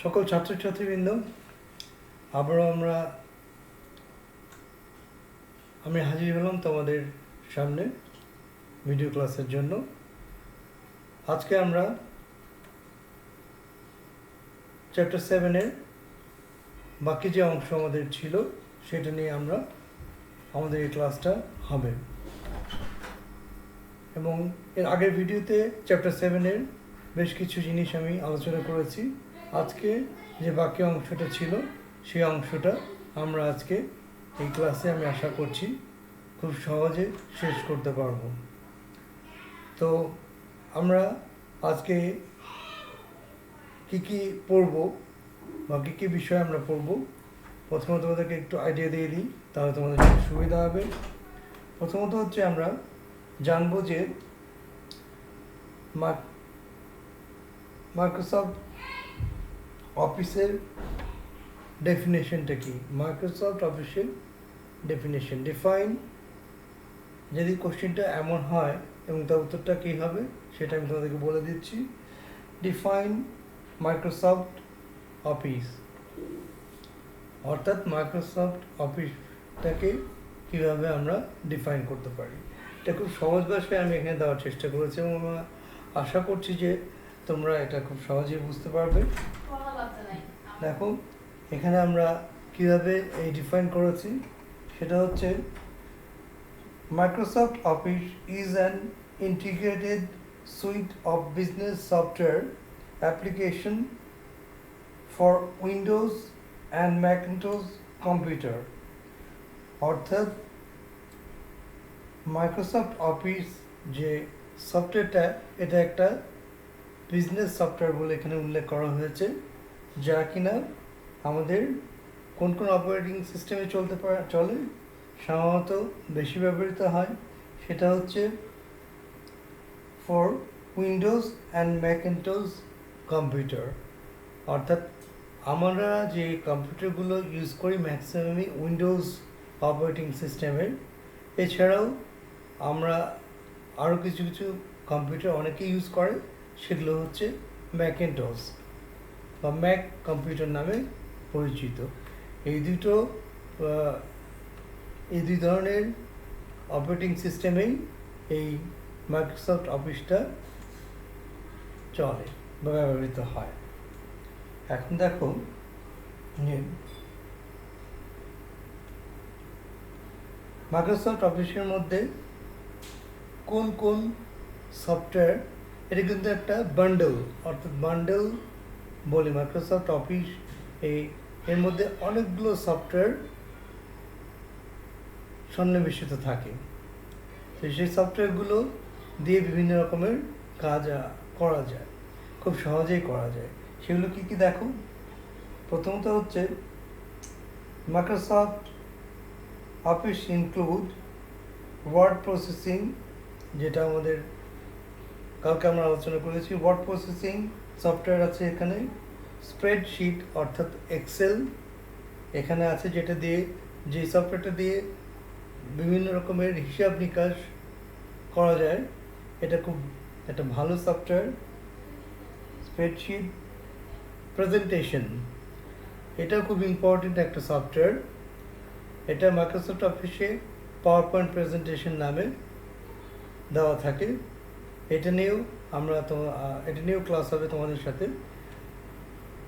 সকল ছাত্রছাত্রীবৃন্দ, আবারও আমি হাজির হলাম তোমাদের সামনে ভিডিও ক্লাসের জন্য। আজকে আমরা চ্যাপ্টার 7-এর বাকি যে অংশ আমাদের ছিল সেটা নিয়ে আমাদের এই ক্লাসটা হবে। এবং এর আগের ভিডিওতে চ্যাপ্টার 7-এর বেশ কিছু জিনিস আমি আলোচনা করেছি। আজকে যে বাকি অংশটা ছিল সেই অংশটা আমরা আজকে এই ক্লাসে আমি আশা করছি খুব সহজে শেষ করতে পারবো। তো আমরা আজকে কি পড়ব বা কী বিষয় আমরা পড়ব, প্রথমত তোমাদেরকে একটু আইডিয়া দিয়ে দিই, তাহলে তোমাদের সুবিধা হবে। প্রথমত হচ্ছে আমরা জানবো যে মাইক্রোসফট অফিসের ডেফিনেশনটা কি। মাইক্রোসফট অফিসের ডেফিনেশন ডিফাইন, যদি কোশ্চেনটা এমন হয় এবং তার উত্তরটা কী হবে সেটা আমি তোমাদেরকে বলে দিচ্ছি। ডিফাইন মাইক্রোসফট অফিস, অর্থাৎ মাইক্রোসফট অফিসটাকে কীভাবে আমরা ডিফাইন করতে পারি। এটা খুব সহজ ভাষায় আমি এখানে দেওয়ার চেষ্টা করেছি এবং আশা করছি যে তোমরা এটা খুব সহজেই বুঝতে পারবে। দেখো এখানে আমরা কীভাবে এই ডিফাইন করেছি, সেটা হচ্ছে Microsoft Office is an integrated suite of business software application for Windows and Macintosh computer। অর্থাৎ মাইক্রোসফট অফিস যে সফটওয়্যারটা, এটা একটা বিজনেস সফটওয়্যার বলে এখানে উল্লেখ করা হয়েছে, যা কিনা আমাদের কোন অপারেটিং সিস্টেমে চলে সাধারণত বেশি ব্যবহৃত হয়, সেটা হচ্ছে for Windows and Macintosh computer. অর্থাৎ আমরা যে কম্পিউটারগুলো ইউজ করি ম্যাক্সিমামই উইন্ডোজ অপারেটিং সিস্টেমের, এছাড়াও আমরা আরও কিছু কম্পিউটার অনেকেই ইউজ করে, সেগুলো হচ্ছে ম্যাকিন্টশ বা ম্যাক কম্পিউটার নামে পরিচিত। এই দুই ধরনের অপারেটিং সিস্টেমেই এই মাইক্রোসফট অফিসটা চলে বা ব্যবহৃত হয়। এখন দেখো মাইক্রোসফট অফিসের মধ্যে কোন সফটওয়্যার, এটা কিন্তু একটা বান্ডেল, অর্থাৎ বান্ডেল বলি মাইক্রোসফট অফিস। এর মধ্যে অনেকগুলো সফটওয়্যার সন্নিবেশিত থাকে। তো সেই সফটওয়্যারগুলো দিয়ে বিভিন্ন রকমের কাজ করা যায়, খুব সহজেই করা যায়। সেগুলো কি দেখো, প্রথমত হচ্ছে Microsoft Office include word processing, যেটা আমাদের কালকে আমরা আলোচনা করেছি। ওয়ার্ড প্রসেসিং সফটওয়্যার আছে এখানে। স্প্রেডশিট অর্থাৎ এক্সেল এখানে আছে, যে সফটওয়্যারটা দিয়ে বিভিন্ন রকমের হিসাব নিকাশ করা যায়, এটা খুব একটা ভালো সফটওয়্যার স্প্রেডশিট। প্রেজেন্টেশন, এটাও খুব ইম্পর্টেন্ট একটা সফটওয়্যার। এটা মাইক্রোসফট অফিসে পাওয়ার পয়েন্ট প্রেজেন্টেশন নামে দেওয়া থাকে। এটা নিয়েও ক্লাস হবে তোমাদের সাথে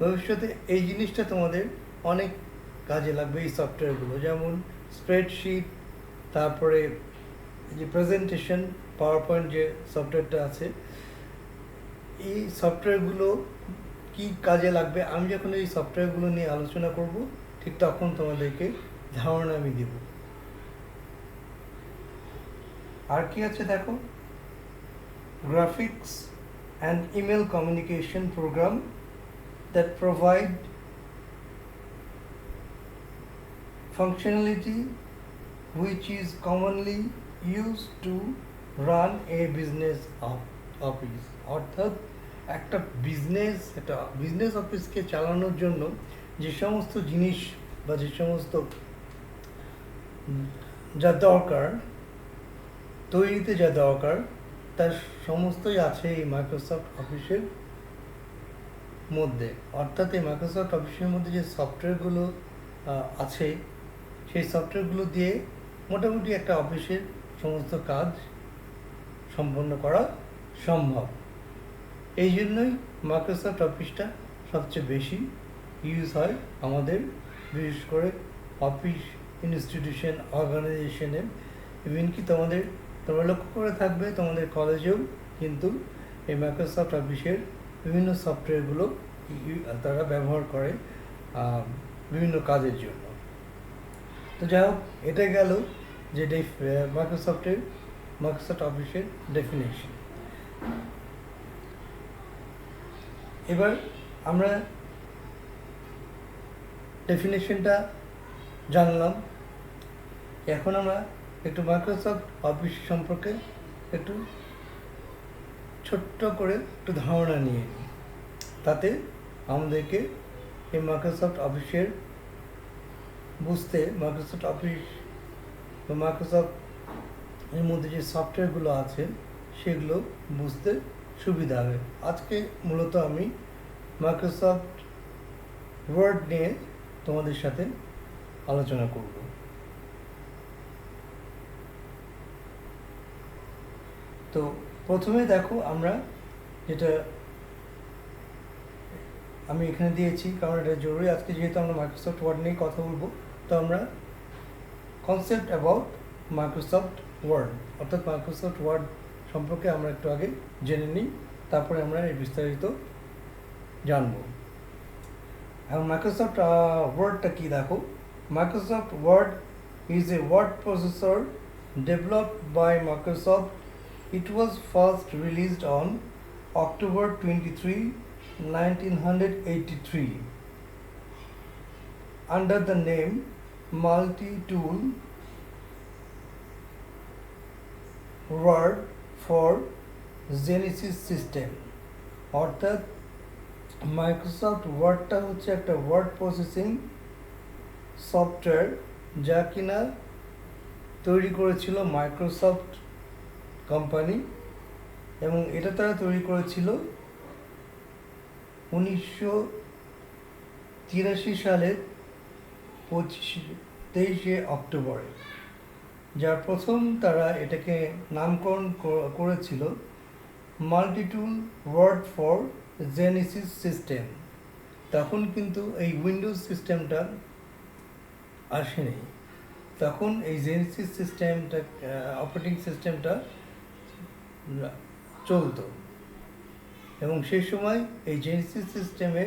ভবিষ্যতে। এই জিনিসটা তোমাদের অনেক কাজে লাগবে, এই সফটওয়্যারগুলো, যেমন স্প্রেডশিট, তারপরে যে প্রেজেন্টেশন পাওয়ার পয়েন্ট যে সফটওয়্যারটা আছে। এই সফটওয়্যারগুলো কি কাজে লাগবে, আমি যখন এই সফটওয়্যারগুলো নিয়ে আলোচনা করব ঠিক তখন তোমাদেরকে ধারণা আমি দেব। আর কি আছে দেখো, graphics and email communication program that provide functionality which is commonly used to run a business office। অর্থাৎ একটা বিজনেস অফিসকে চালানোর জন্য যে সমস্ত জিনিস বা যে সমস্ত যা দরকার, তৈরিতে যা দরকার, তার সমস্তই আছে এই মাইক্রোসফট অফিসের মধ্যে, অর্থাৎ এই মাইক্রোসফট অফিসের মধ্যে যে সফটওয়্যারগুলো আছে সেই সফটওয়্যারগুলো দিয়ে মোটামুটি একটা অফিসের সমস্ত কাজ সম্পন্ন করা সম্ভব। এই জন্যই মাইক্রোসফট অফিসটা সবচেয়ে বেশি ইউজ হয় আমাদের, বিশেষ করে অফিস, ইনস্টিটিউশন, অর্গানাইজেশনে। ইভেন কি তোমরা লক্ষ্য করে থাকবে তোমাদের কলেজেও কিন্তু এই মাইক্রোসফট অফিসের বিভিন্ন সফটওয়্যারগুলো তারা ব্যবহার করে বিভিন্ন কাজের জন্য। তো যাই হোক, এটা গেল যে মাইক্রোসফট অফিসের ডেফিনেশন। এবার আমরা ডেফিনেশনটা জানলাম, এখন আমরা একটু মাইক্রোসফট অফিস সম্পর্কে একটু ছোট্ট করে একটু ধারণা নিয়ে নিই। তাতে আমাদেরকে এই মাইক্রোসফট অফিসের বুঝতে, মাইক্রোসফট অফিস বা মাইক্রোসফট এর মধ্যে যে সফটওয়্যারগুলো আছে সেগুলো বুঝতে সুবিধা হবে। আজকে মূলত আমি মাইক্রোসফট ওয়ার্ড নিয়ে তোমাদের সাথে আলোচনা করব। তো প্রথমে দেখো, আমরা যেটা আমি এখানে দিয়েছি, কারণ এটা জরুরি আজকে, যেহেতু আমরা মাইক্রোসফট ওয়ার্ড নিয়ে কথা বলবো। তো আমরা কনসেপ্ট অ্যাবাউট মাইক্রোসফট ওয়ার্ড, অর্থাৎ মাইক্রোসফট ওয়ার্ড সম্পর্কে আমরা একটু আগে জেনে নিই, তারপরে আমরা এই বিস্তারিত জানবো। এখন মাইক্রোসফট ওয়ার্ডটা কি দেখো। Microsoft Word is a word processor developed by Microsoft. It was first released on October 23, 1983 under the name Multi-Tool Word for Genesis System। অর্থাৎ মাইক্রোসফট ওয়ার্ডটা হচ্ছে একটা ওয়ার্ড প্রসেসিং সফটওয়্যার, যা কিনা তৈরি করেছিল মাইক্রোসফট কোম্পানি, এবং এটা তারা তৈরি করেছিল 1983 সালের 23শে অক্টোবরে। যার প্রথম তারা এটাকে নামকরণ করেছিল মাল্টিটুল ওয়ার্ড ফর জেনেসিস সিস্টেম। তখন কিন্তু এই উইন্ডোজ সিস্টেমটা আসেনি, তখন এই জেনেসিস সিস্টেমটা, অপারেটিং সিস্টেমটা চলতো, এবং সেই সময় এই জেনেসিস সিস্টেমে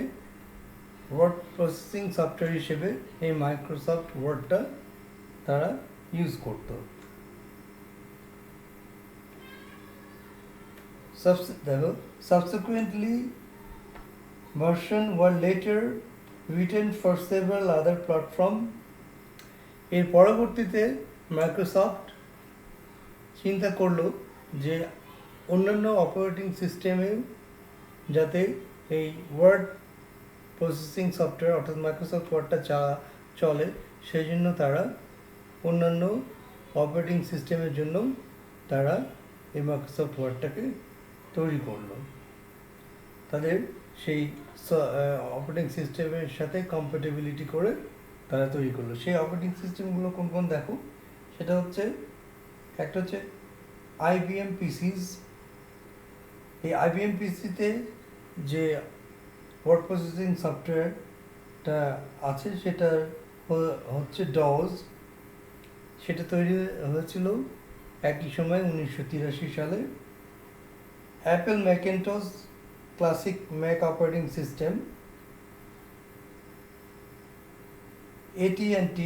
ওয়ার্ড প্রসেসিং সফটওয়্যার হিসেবে এই মাইক্রোসফট ওয়ার্ডটা তারা ইউজ করতো। Subsequently, versions were later written for several other platforms. এর পরবর্তীতে মাইক্রোসফট চিন্তা করলো যে অন্যান্য অপারেটিং সিস্টেমে যাতে এই ওয়ার্ড প্রসেসিং সফটওয়্যার অর্থাৎ মাইক্রোসফট ওয়ার্ডটা চলে, সেই জন্য তারা অন্যান্য অপারেটিং সিস্টেমের জন্য তারা এই মাইক্রোসফট ওয়ার্ডটাকে তৈরি করলো। তাদের সেই অপারেটিং সিস্টেমের সাথে কম্প্যাটিবিলিটি করে তারা তৈরি করলো। সেই অপারেটিং সিস্টেমগুলো কোন কোন দেখো, সেটা হচ্ছে, একটা হচ্ছে IBM PCs। এই IBM পিসিতে যে ওয়ার্ড প্রসেসিং সফটওয়্যারটা আছে সেটা হচ্ছে ডস। সেটা তৈরি হয়েছিল একই সময় 1983 সালে। Apple Macintosh classic Mac operating system, AT&T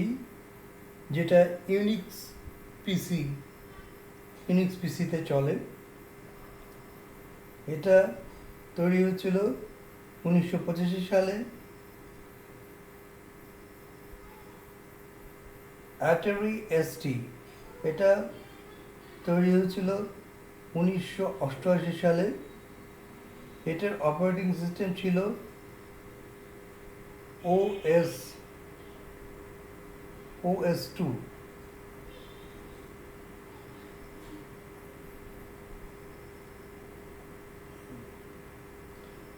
যেটা ইউনিক্স পিসিতে চলে, এটা তৈরি হয়েছিল 1985 সালে। Atari ST এটা তৈরি হয়েছিল 1988 সালে। এটার অপারেটিং সিস্টেম ছিল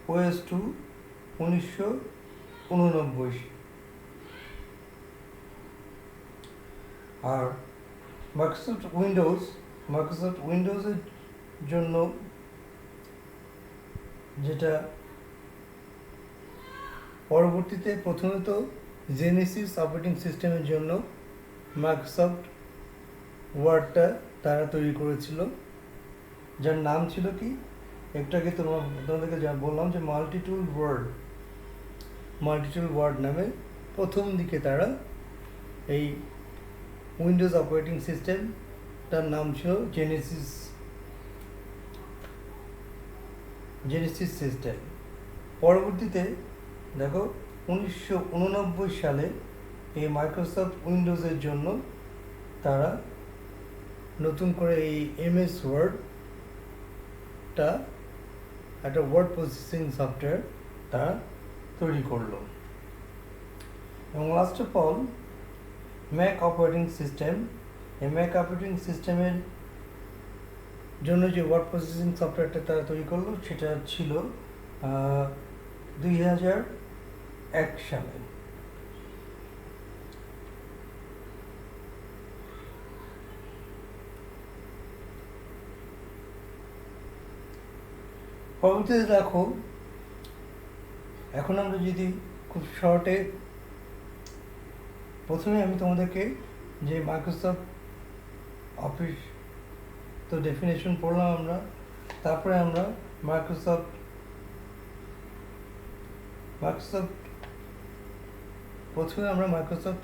OS2। 1989। আর মাইক্রোসফট উইন্ডোজের জন্য যেটা পরবর্তীতে প্রথমত জেনেসিস অপারেটিং সিস্টেমের জন্য মাইক্রোসফট ওয়ার্ডটা তারা তৈরি করেছিল, যার নাম ছিল কি, একটু আগে তোমাদেরকে যা বললাম যে মাল্টিটুল ওয়ার্ড নামে প্রথম দিকে তারা এই উইন্ডোজ অপারেটিং সিস্টেমটার নাম ছিল জেনেসিস সিস্টেম। পরবর্তীতে দেখো 1989 সালে এই মাইক্রোসফট উইন্ডোজের জন্য তারা নতুন করে এই এমএস ওয়ার্ডটা একটা ওয়ার্ড প্রসেসিং সফটওয়্যার তারা তৈরি করলো। এবং last of all Mac operating system, এই ম্যাক অপারেটিং সিস্টেমের জন্য যে ওয়ার্ড প্রসেসিং সফটওয়্যারটা তারা তৈরি করলো সেটা ছিল 2001 সালে। পরবর্তীতে দেখো, এখন আমরা যদি খুব শর্টে, প্রথমে আমি তোমাদেরকে যে মাইক্রোসফট অফিস তো ডেফিনেশন পড়লাম আমরা, তারপরে আমরা মাইক্রোসফট প্রথমে আমরা মাইক্রোসফট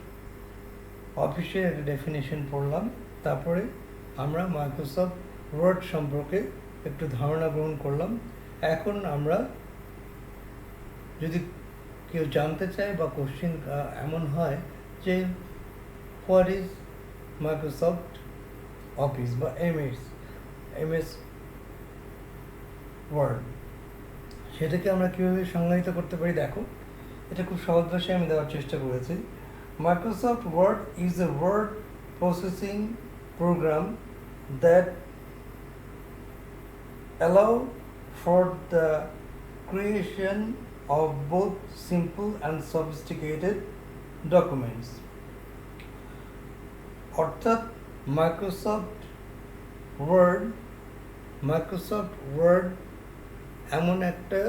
অফিসের একটা ডেফিনেশন পড়লাম, তারপরে আমরা মাইক্রোসফট ওয়ার্ড সম্পর্কে একটু ধারণা গ্রহণ করলাম। এখন আমরা যদি কেউ জানতে চায় বা কোশ্চিন এমন হয় যে হোয়াট ইজ মাইক্রোসফট অফিস বা এমএস ওয়ার্ড, সেটাকে আমরা কীভাবে সংজ্ঞায়িত করতে পারি। দেখো, এটা খুব সহজ ভাষায় আমি দেওয়ার চেষ্টা করেছি। Microsoft Word is a word processing program that allow for the creation of both simple and sophisticated documents। অর্থাৎ মাইক্রোসফট ওয়ার্ড এমন একটা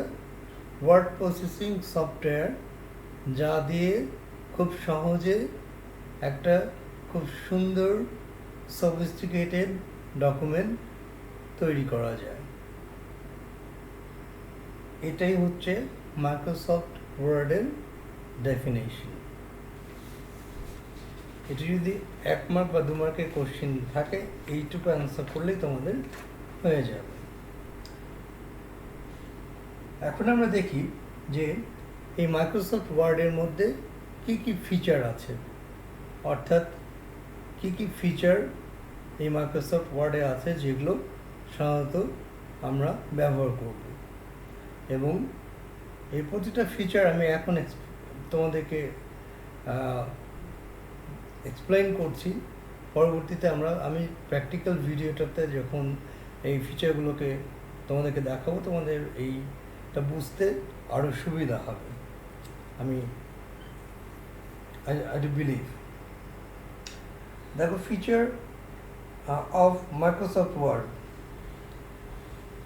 ওয়ার্ড প্রসেসিং সফটওয়্যার যা দিয়ে খুব সহজে একটা খুব সুন্দর সফিস্টিকেটেড ডকুমেন্ট তৈরি করা যায়। এটাই হচ্ছে মাইক্রোসফট ওয়ার্ডের ডেফিনেশন। এটা যদি 1 মার্ক বা 2 মার্কের কোশ্চেন থাকে, এইটুকু অ্যান্সার করলেই তোমাদের হয়ে যাবে। এখন আমরা দেখি যে এই মাইক্রোসফট ওয়ার্ডের মধ্যে কি কি ফিচার আছে, অর্থাৎ কি কি ফিচার এই মাইক্রোসফট ওয়ার্ডে আছে যেগুলো সাধারণত আমরা ব্যবহার করব, এবং এই প্রতিটা ফিচার আমি এখন তোমাদেরকে এক্সপ্লেইন করছি। পরবর্তীতে আমি প্র্যাকটিক্যাল ভিডিওটাতে যখন এই ফিচারগুলোকে তোমাদেরকে দেখাবো, তোমাদের এইটা বুঝতে আরও সুবিধা হবে, আই ডু বিলিভ। দেখো, feature of Microsoft Word.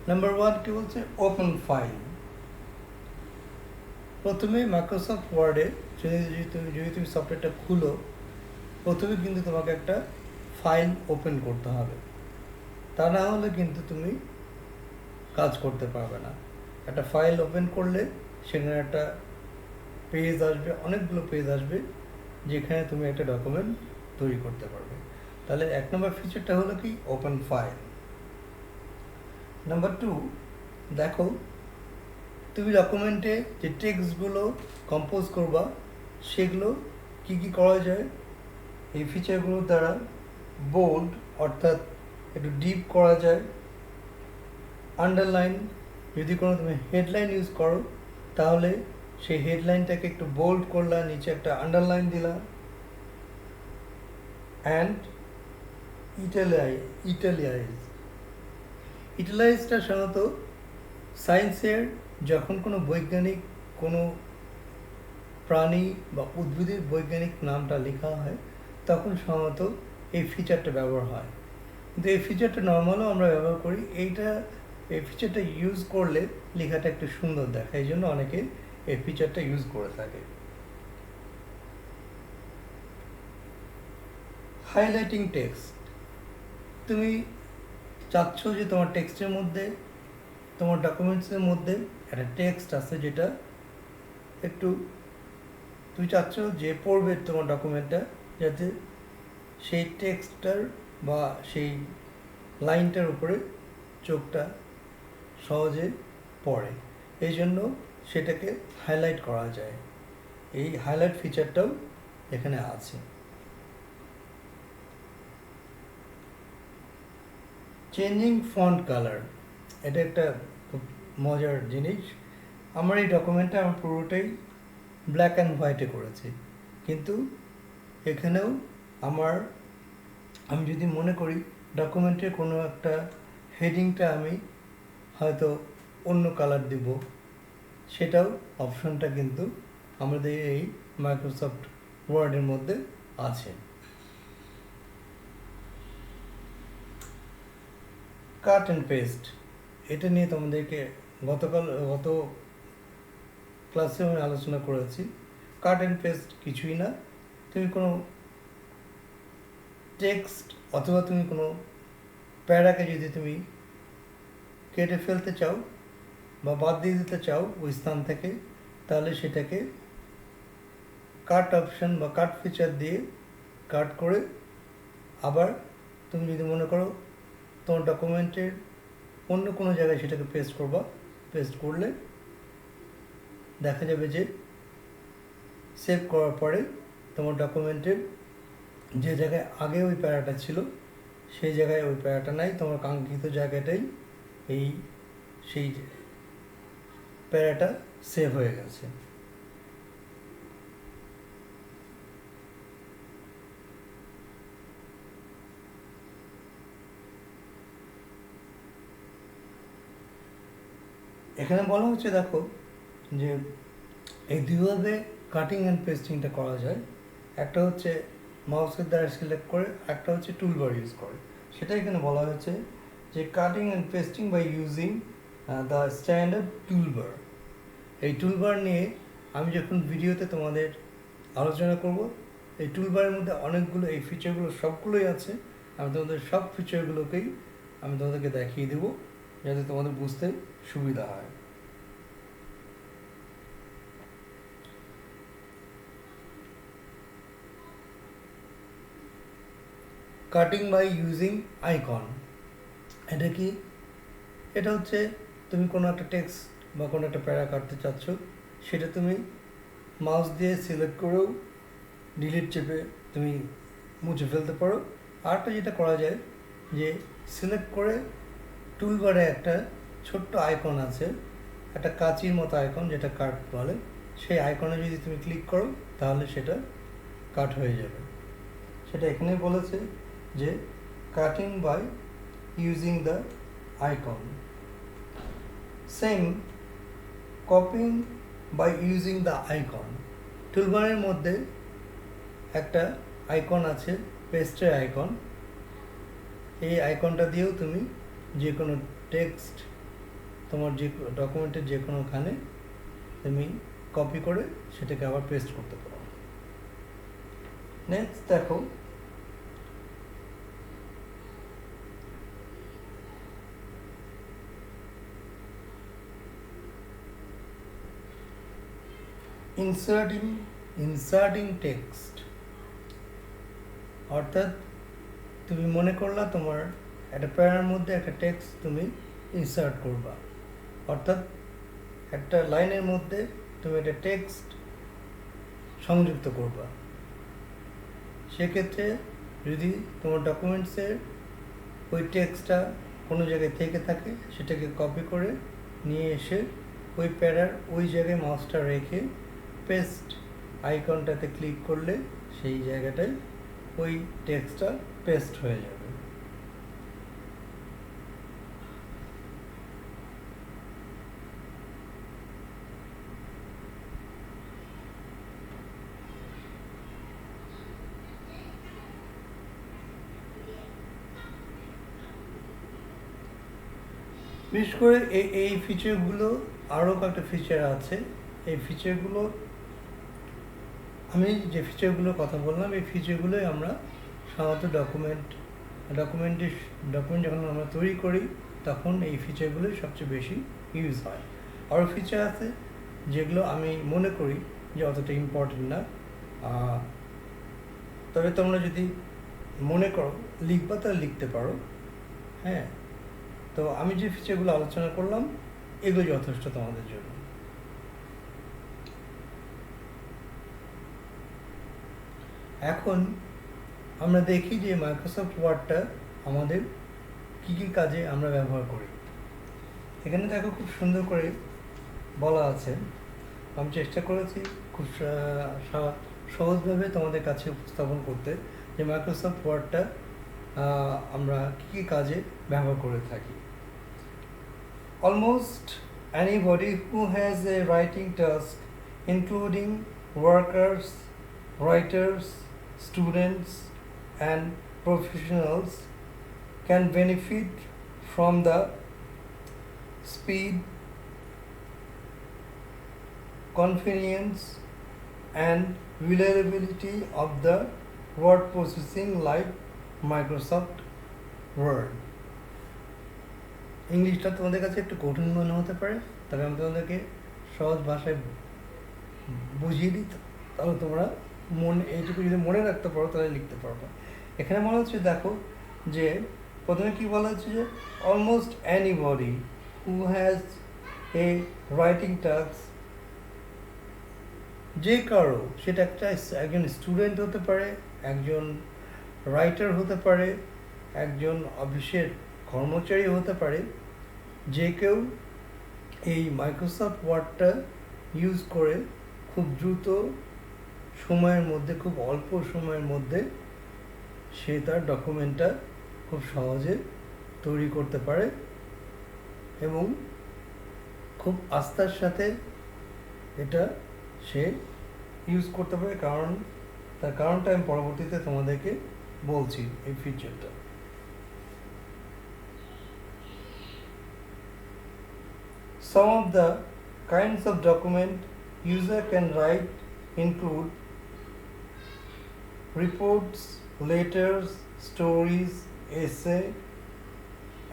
Number 1 কি বলছে? Open file. প্রথমে মাইক্রোসফট ওয়ার্ডে যদি তুমি সফটওয়্যারটা খুলো, প্রথমে কিন্তু তোমাকে একটা ফাইল ওপেন করতে হবে, তা না হলে কিন্তু তুমি কাজ করতে পারবে না। একটা ফাইল ওপেন করলে সেখানে একটা পেজ আসবে, অনেকগুলো পেজ আসবে, যেখানে তুমি একটা ডকুমেন্ট তৈরি করতে পারবে। তাহলে 1 নম্বর ফিচারটা হলো কি? Open file. নাম্বার 2, দেখো, তুমি ডকুমেন্টে যে টেক্সটগুলো কম্পোজ করবা সেগুলো কি কি করা যায় এই ফিচারগুলোর দ্বারা? বোল্ড, অর্থাৎ একটু ডিপ করা যায়। আন্ডারলাইন, যদি কোনো তুমি হেডলাইন ইউজ করো তাহলে সেই হেডলাইনটাকে একটু বোল্ড করলা, নিচে একটা আন্ডারলাইন দিলা। অ্যান্ড ইটালাইজটা সাধারণত সায়েন্সের যখন কোনো বৈজ্ঞানিক কোনো প্রাণী বা উদ্ভিদের বৈজ্ঞানিক নামটা লেখা হয় তখন সাধারণত এই ফিচারটা ব্যবহার হয়। কিন্তু এই ফিচারটা নর্মালও আমরা ব্যবহার করি। এই ফিচারটা ইউজ করলে লেখাটা একটু সুন্দর দেখায়, এই জন্য অনেকে এই ফিচারটা ইউজ করে থাকে। হাইলাইটিং টেক্সট, তুমি চাচ্ছ যে তোমার টেক্সটের মধ্যে, তোমার ডকুমেন্টসের মধ্যে একটা টেক্সট আছে যেটা একটু তুমি চাচ্ছ যে পড়বে তোমার ডকুমেন্টটা, যাতে সেই টেক্সটটার বা সেই লাইনটার উপরে চোখটা সহজে পড়ে, এই জন্য সেটাকে হাইলাইট করা যায়। এই হাইলাইট ফিচারটাও এখানে আছে। চেঞ্জিং ফন্ট কালার, এটা একটা খুব মজার জিনিস। আমার এই ডকুমেন্টটা আমার পুরোটাই ব্ল্যাক অ্যান্ড হোয়াইটে করেছি, কিন্তু এখানেও আমি যদি মনে করি ডকুমেন্টের কোনো একটা হেডিংটা আমি হয়তো অন্য কালার দিব, সেটাও অপশনটা কিন্তু আমাদের এই মাইক্রোসফট ওয়ার্ডের মধ্যে আছে। কাট অ্যান্ড পেস্ট, এটা নিয়ে তোমাদেরকে গত ক্লাসে আমি আলোচনা করেছি। কাট অ্যান্ড পেস্ট কিছুই না, তুমি কোনো টেক্সট অথবা তুমি কোনো প্যারাকে যদি তুমি কেটে ফেলতে চাও বা বাদ দিয়ে দিতে চাও ওই স্থান থেকে, তাহলে সেটাকে কাট অপশন বা কাট ফিচার দিয়ে কাট করে আবার তুমি যদি মনে করো তোমার ডকুমেন্টের অন্য কোনো জায়গায় সেটাকে পেস্ট করবা, পেস্ট করলে দেখা যাবে যে সেভ করার পরে তোমার ডকুমেন্টের যে জায়গায় আগে ওই প্যারাটা ছিল সেই জায়গায় ওই প্যারাটা নাই, তোমার কাঙ্ক্ষিত জায়গাটাই সেই প্যারাটা সেভ হয়ে গেছে। এখানে বলা হচ্ছে দেখো যে এই দুইভাবে কাটিং অ্যান্ড পেস্টিংটা করা যায়। একটা হচ্ছে মাউসের দ্বারা সিলেক্ট করে, একটা হচ্ছে টুলবার ইউজ করে। সেটা এখানে বলা হয়েছে যে cutting and pasting by using the standard toolbar. এই টুলবার নিয়ে আমি যখন ভিডিওতে তোমাদের আলোচনা করব, এই টুলবারের মধ্যে অনেকগুলো এই ফিচারগুলো সবগুলোই আছে। আমি তোমাদের সব ফিচারগুলোকেই আমি তোমাদেরকে দেখিয়ে দেবো যাতে তোমাদের বুঝতে সুবিধা হয়। কাটিং বাই ইউজিং আইকন, এটা কি? এটা হচ্ছে তুমি কোনো একটা টেক্সট বা কোনো একটা প্যারা কাটতে চাচ্ছ, সেটা তুমি মাউস দিয়ে সিলেক্ট করেও ডিলিট চেপে তুমি মুছে ফেলতে পারো। আরেকটা যেটা করা যায় যে সিলেক্ট করে টুলবারে একটা ছোট্ট আইকন আছে, একটা কাঁচির মতো আইকন যেটা কাট বলে, সেই আইকনে যদি তুমি ক্লিক করো তাহলে সেটা কাট হয়ে যাবে। সেটা এখানে বলেছে যে cutting by using the icon. Same copying by using the icon. টুলবারের মধ্যে একটা আইকন আছে, পেস্টের আইকন। এই আইকনটা দিয়েও তুমি যে কোনো টেক্সট তোমার যে ডকুমেন্টের যে কোনোখানে তুমি কপি করে সেটাকে আবার পেস্ট করতে পারো। নেক্সট দেখো, ইনসার্টিং টেক্সট, অর্থাৎ তুমি মনে করলা তোমার একটা প্যারার মধ্যে একটা টেক্সট তুমি ইনসার্ট করবা, অর্থাৎ একটা লাইনের মধ্যে তুমি একটা টেক্সট সংযুক্ত করবা। সেক্ষেত্রে যদি তোমার ডকুমেন্টসের ওই টেক্সটটা কোনো জায়গায় থেকে থাকে, সেটাকে কপি করে নিয়ে এসে ওই প্যারার ওই জায়গায় মাউসটা রেখে পেস্ট আইকনটাতে ক্লিক করলে সেই জায়গাটায় ওই টেক্সটটা পেস্ট হয়ে যাবে। বিশেষ করে এই ফিচারগুলো, আরও কয়েকটা ফিচার আছে। এই ফিচারগুলো, আমি যে ফিচারগুলোর কথা বললাম, এই ফিচারগুলোই আমরা সাধারণত ডকুমেন্ট যখন আমরা তৈরি করি তখন এই ফিচারগুলোই সবচেয়ে বেশি ইউজ হয়। আরও ফিচার আছে যেগুলো আমি মনে করি যে অতটা ইম্পর্টেন্ট না, তবে তোমরা যদি মনে করো লিখবা তাহলে লিখতে পারো। হ্যাঁ, তো আমি যে ফিচারগুলো আলোচনা করলাম এগুলো যথেষ্ট তোমাদের জন্য। এখন আমরা দেখি যে মাইক্রোসফট ওয়ার্ডটা আমাদের কী কী কাজে আমরা ব্যবহার করি। এখানে দেখো খুব সুন্দর করে বলা আছে, আমি চেষ্টা করেছি খুব সহজভাবে তোমাদের কাছে উপস্থাপন করতে যে মাইক্রোসফট ওয়ার্ডটা আমরা কী কী কাজে ব্যবহার করে থাকি। Almost anybody who has a writing task, including workers, writers, students, and professionals, can benefit from the speed, convenience, and reliability of the word processing like Microsoft Word. ইংলিশটা তোমাদের কাছে একটু কঠিন মনে হতে পারে, তবে আমি তোমাদেরকে সহজ ভাষায় বুঝিয়ে দিই, তাহলে তোমরা এইটুকু যদি মনে রাখতে পারো তাহলে লিখতে পারবে। এখানে বলা হচ্ছে, দেখো যে প্রথমে কি বলা হচ্ছে যে almost anybody who has a writing task, যে কারো, সেটা একজন স্টুডেন্ট হতে পারে, একজন রাইটার হতে পারে, একজন অফিসের কর্মচারী হতে পারে, যে কেউ এই মাইক্রোসফট ওয়ার্ডটা ইউজ করে খুব দ্রুত সময়ের মধ্যে, খুব অল্প সময়ের মধ্যে সে তার ডকুমেন্টটা খুব সহজে তৈরি করতে পারে এবং খুব আস্থার সাথে এটা সে ইউজ করতে পারে। তার কারণটা আমি পরবর্তীতে তোমাদেরকে বলছি এই ফিচারটা। Some of the kinds of document user can write include reports, letters, stories, essay,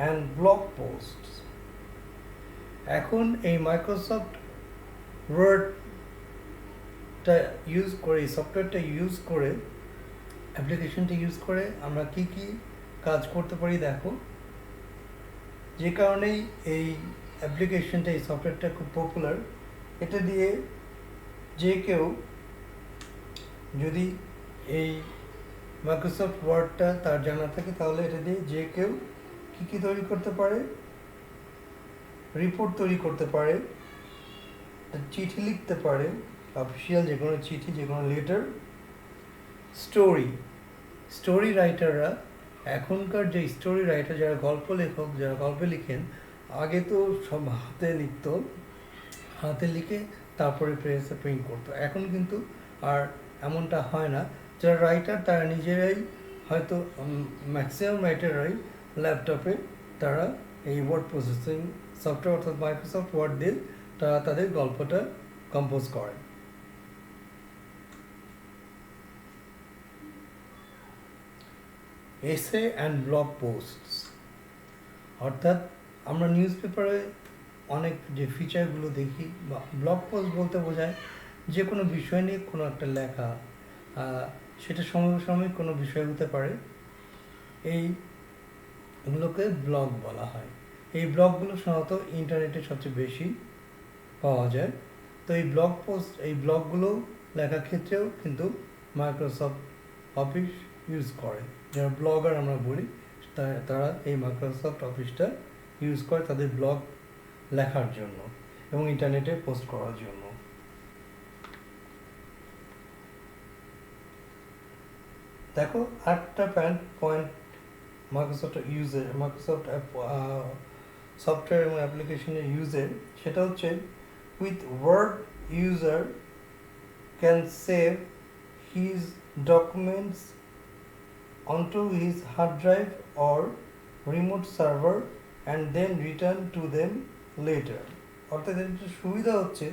and blog posts. এখন এই মাইক্রোসফট ওয়ার্ডটা ইউজ করে, এই সফটওয়্যারটা ইউজ করে, অ্যাপ্লিকেশনটা ইউজ করে আমরা কি কি কাজ করতে পারি দেখো। যে কারণেই এই অ্যাপ্লিকেশনটা, এই সফটওয়্যারটা খুব পপুলার। এটা দিয়ে যে কেউ যদি এই মাইক্রোসফট ওয়ার্ডটা তার জানা থাকে তাহলে এটা দিয়ে যে কেউ কী কী তৈরি করতে পারে, রিপোর্ট তৈরি করতে পারে, চিঠি লিখতে পারে, অফিসিয়াল যে কোনো চিঠি, যে কোনো লেটার, স্টোরি রাইটাররা, এখনকার যে স্টোরি রাইটার যারা গল্প লেখক, যারা গল্প লিখেন, আগে তো সব হাতে লিখতো, হাতে লিখে তারপরে প্রেসে প্রিন্ট করতো। এখন কিন্তু আর এমনটা হয় না। যারা রাইটার তারা নিজেরাই, হয়তো ম্যাক্সিমাম রাইটাররাই ল্যাপটপে তারা এই ওয়ার্ড প্রসেসিং সফটওয়্যার অর্থাৎ মাইক্রোসফট ওয়ার্ড দিয়ে তারা তাদের গল্পটা কম্পোজ করে। এসে অ্যান্ড ব্লগ পোস্টস, অর্থাৎ আমরা নিউজ পেপারে অনেক যে ফিচারগুলো দেখি, বা ব্লগ পোস্ট বলতে বোঝায় যে কোনো বিষয় নিয়ে কোনো একটা লেখা, সেটা সমসাময়িক কোনো বিষয় হতে পারে, এইগুলোকে ব্লগ বলা হয়। এই ব্লগগুলো সাধারণত ইন্টারনেটে সবচেয়ে বেশি পাওয়া যায়। তো এই ব্লগগুলো লেখার ক্ষেত্রেও কিন্তু মাইক্রোসফট অফিস ইউজ করে। যারা ব্লগার আমরা বলি, তারা এই মাইক্রোসফট অফিসটা ইউজ করে তাদের ব্লগ লেখার জন্য এবং ইন্টারনেটে পোস্ট করার জন্য। দেখো আরেকটা পয়েন্ট মাইক্রোসফট সফটওয়্যার এবং অ্যাপ্লিকেশনের ইউজের, সেটা হচ্ছে with Word user can save his documents onto his hard drive or remote server and then return to them later. অর্থাৎ এর সুবিধা হচ্ছে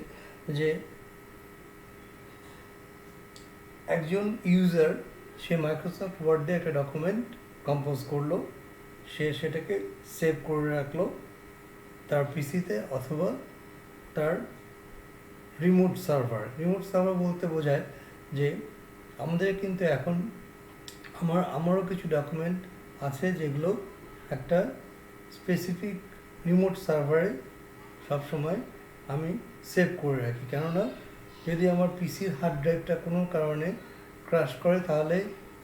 যে একজন ইউজার সে মাইক্রোসফট ওয়ার্ড দিয়ে একটা ডকুমেন্ট কম্পোজ করলো, সে সেটাকে সেভ করে রাখলো তার পিসিতে অথবা তার রিমোট সার্ভার বলতে বোঝায় যে আমাদের কিন্তু এখন আমারও কিছু ডকুমেন্ট আছে যেগুলো একটা স্পেসিফিক রিমোট সার্ভারে সবসময় আমি সেভ করে রাখি, কেননা যদি আমার পিসির হার্ড ড্রাইভটা কোনো কারণে ক্র্যাশ করে তাহলে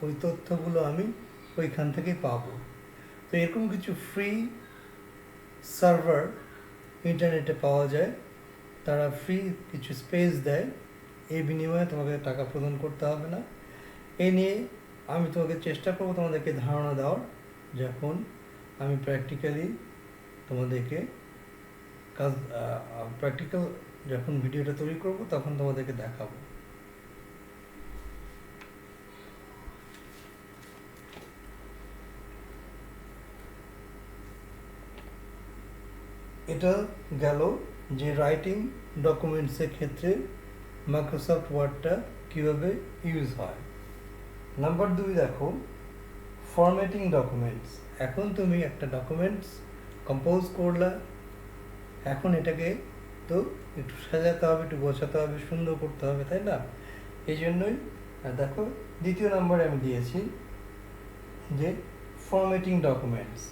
ওই তথ্যগুলো আমি ওইখান থেকেই পাবো। তো এরকম কিছু ফ্রি সার্ভার ইন্টারনেটে পাওয়া যায়, তারা ফ্রি কিছু স্পেস দেয়, এই বিনিময়ে তোমাকে টাকা প্রদান করতে হবে না। এই নিয়ে আমি তোমাকে চেষ্টা করবো তোমাদেরকে ধারণা দেওয়ার, যখন আমি প্র্যাকটিক্যালি তোমাদেরকে প্র্যাকটিক্যাল যখন ভিডিওটা তৈরি করব তখন তোমাদেরকে দেখাবো। এটা গেল যে রাইটিং ডকুমেন্টসের ক্ষেত্রে মাইক্রোসফট ওয়ার্ডটা কীভাবে ইউজ হয়। নাম্বার 2 দেখো, ফরম্যাটিং ডকুমেন্টস। এখন তুমি একটা ডকুমেন্টস কম্পোজ করলা, এখন এটাকে তো একটু সাজাতে হবে, একটু গোছাতে হবে, সুন্দর করতে হবে, তাই না? এই জন্যই দেখো দ্বিতীয় নম্বরে আমি দিয়েছি যে ফরম্যাটিং ডকুমেন্টস।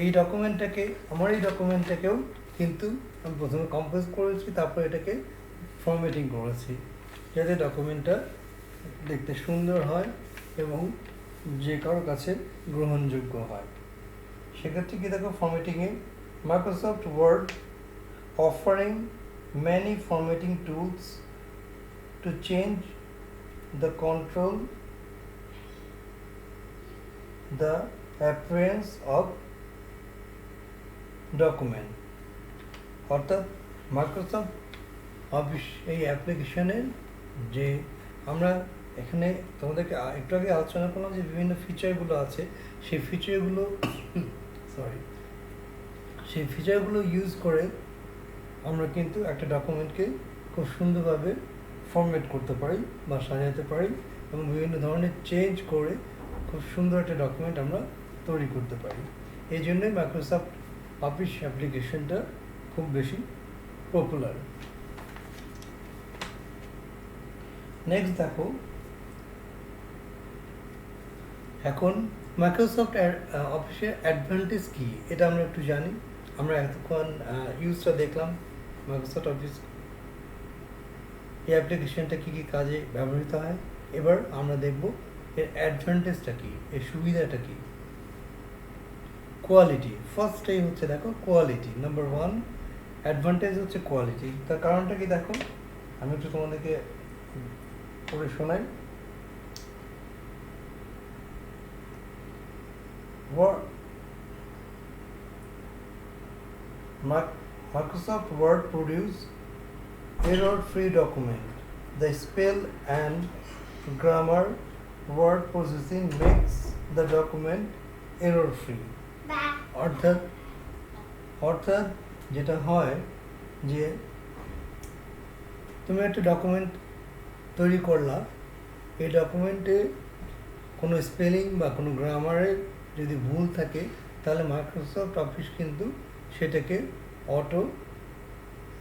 এই ডকুমেন্টটাকেও কিন্তু আমি প্রথমে কম্পোজ করেছি, তারপর এটাকে ফরম্যাটিং করেছি যাতে ডকুমেন্টটা দেখতে সুন্দর হয় এবং যে কারোর কাছে গ্রহণযোগ্য হয়। সেক্ষেত্রে কি দেখো, ফরম্যাটিংয়ে Microsoft Word offering many formatting tools to change the control the appearance of document। অর্থাৎ মাইক্রোসফট অফিস এই অ্যাপ্লিকেশনের যে আমরা এখানে তোমাদেরকে একটু আগে আলোচনা করলাম যে বিভিন্ন ফিচারগুলো আছে, সেই ফিচারগুলো ইউজ করে আমরা কিন্তু একটা ডকুমেন্টকে খুব সুন্দরভাবে ফরম্যাট করতে পারি বা সাজাতে পারি এবং বিভিন্ন ধরনের চেঞ্জ করে খুব সুন্দর একটা ডকুমেন্ট আমরা তৈরি করতে পারি। এই জন্যই মাইক্রোসফট অফিস অ্যাপ্লিকেশনটা খুব বেশি পপুলার। নেক্সট দেখো, এখন মাইক্রোসফট অফিসের অ্যাডভান্টেজ কী এটা আমরা একটু জানি। আমরা এতক্ষণ ইউজটা দেখলাম মাইক্রোসফট অফিস এই অ্যাপ্লিকেশনটা কী কী কাজে ব্যবহৃত হয়। এবার আমরা দেখব এর অ্যাডভান্টেজটা কী, এর সুবিধাটা কী। কোয়ালিটি ফার্স্টেই হচ্ছে, দেখো কোয়ালিটি নাম্বার 1 অ্যাডভান্টেজ হচ্ছে কোয়ালিটি। তার কারণটা কি দেখো, আমি একটু তোমাদেরকে পড়ে শোনাই। Microsoft Word produce error-free document. The spell and grammar word processing makes the document error-free. অর্থাৎ যেটা হয় যে তুমি একটা ডকুমেন্ট তৈরি করলা, এই ডকুমেন্টে কোনো স্পেলিং বা কোনো গ্রামারের যদি ভুল থাকে তাহলে মাইক্রোসফট অফিস কিন্তু সেটাকে অটো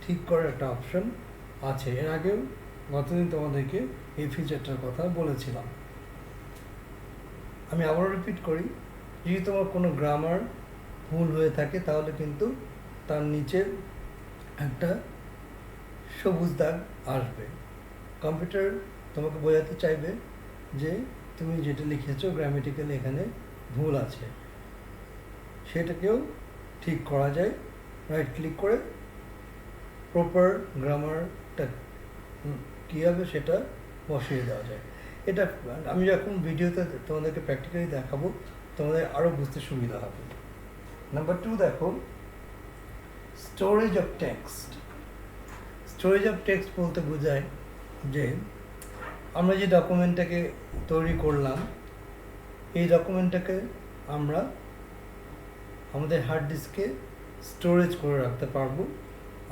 ঠিক করার একটা অপশন আছে। এর আগেও গতদিন তোমাদেরকে এই ফিচারটার কথা বলেছিলাম। আমি আবারও রিপিট করি, যদি তোমার কোনো গ্রামার ভুল হয়ে থাকে তাহলে কিন্তু তার নিচের একটা সবুজ দাগ আসবে। কম্পিউটার তোমাকে বোঝাতে চাইবে যে তুমি যেটা লিখেছো গ্রামেটিক্যালি এখানে ভুল আছে, সেটাকেও ঠিক করা যায়। রাইট ক্লিক করে প্রপার গ্রামারটা কী হবে সেটা বসিয়ে দেওয়া যায়। এটা আমি যখন ভিডিওতে তোমাদেরকে প্র্যাকটিক্যালি দেখাবো তোমাদের আরও বুঝতে সুবিধা হবে। নাম্বার 2 দেখো, storage of text. Storage of text বলতে বোঝায় যে আমরা যে ডকুমেন্টটাকে তৈরি করলাম এই ডকুমেন্টটাকে আমরা আমাদের হার্ড ডিস্কে স্টোরেজ করে রাখতে পারবো,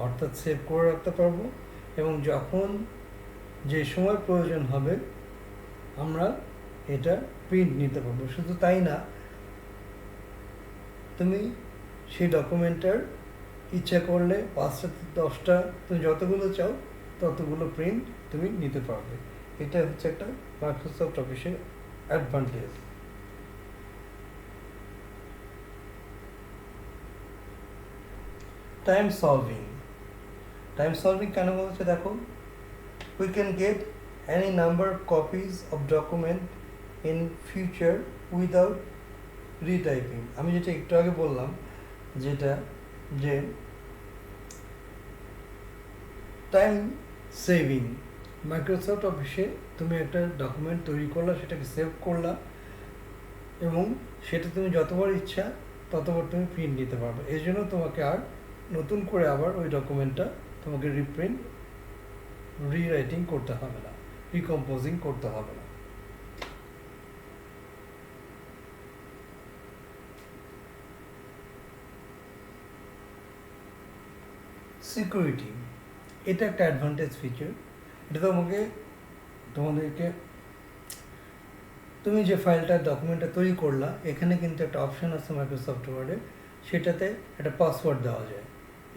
অর্থাৎ সেভ করে রাখতে পারবো, এবং যখন যে সময় প্রয়োজন হবে আমরা এটা প্রিন্ট নিতে পারবো। শুধু তাই না, তুমি সেই ডকুমেন্টটার ইচ্ছা করলে 5টা 10টা তুমি যতগুলো চাও ততগুলো প্রিন্ট তুমি নিতে পারবে। এটা হচ্ছে একটা মাইক্রোসফট অফিসের অ্যাডভান্টেজ। টাইম সলভিং কেন বলছে দেখো, we can get any number of copies of document in future without retyping। আমি যেটা একটু আগে বললাম, যেটা যে টাইম সেভিং, মাইক্রোসফট অফিসে তুমি একটা ডকুমেন্ট তৈরি করলা, সেটাকে সেভ করলা, এবং সেটা তুমি যতবার ইচ্ছা ততবার তুমি প্রিন্ট নিতে পারবে। এই জন্য তোমাকে আর নতুন করে আবার ওই ডকুমেন্টটা তোমাকে রিপ্রিন্ট রিরাইটিং করতে হবে না, রিকম্পোজিং করতে হবে না। সিকিউরিটি, এটা একটা অ্যাডভান্টেজ ফিচার। এটা তোমাদেরকে তুমি যে ফাইলটা ডকুমেন্টটা তৈরি করলা, এখানে কিন্তু একটা অপশান আছে মাইক্রোসফট ওয়ার্ডে, সেটাতে একটা পাসওয়ার্ড দেওয়া যায়।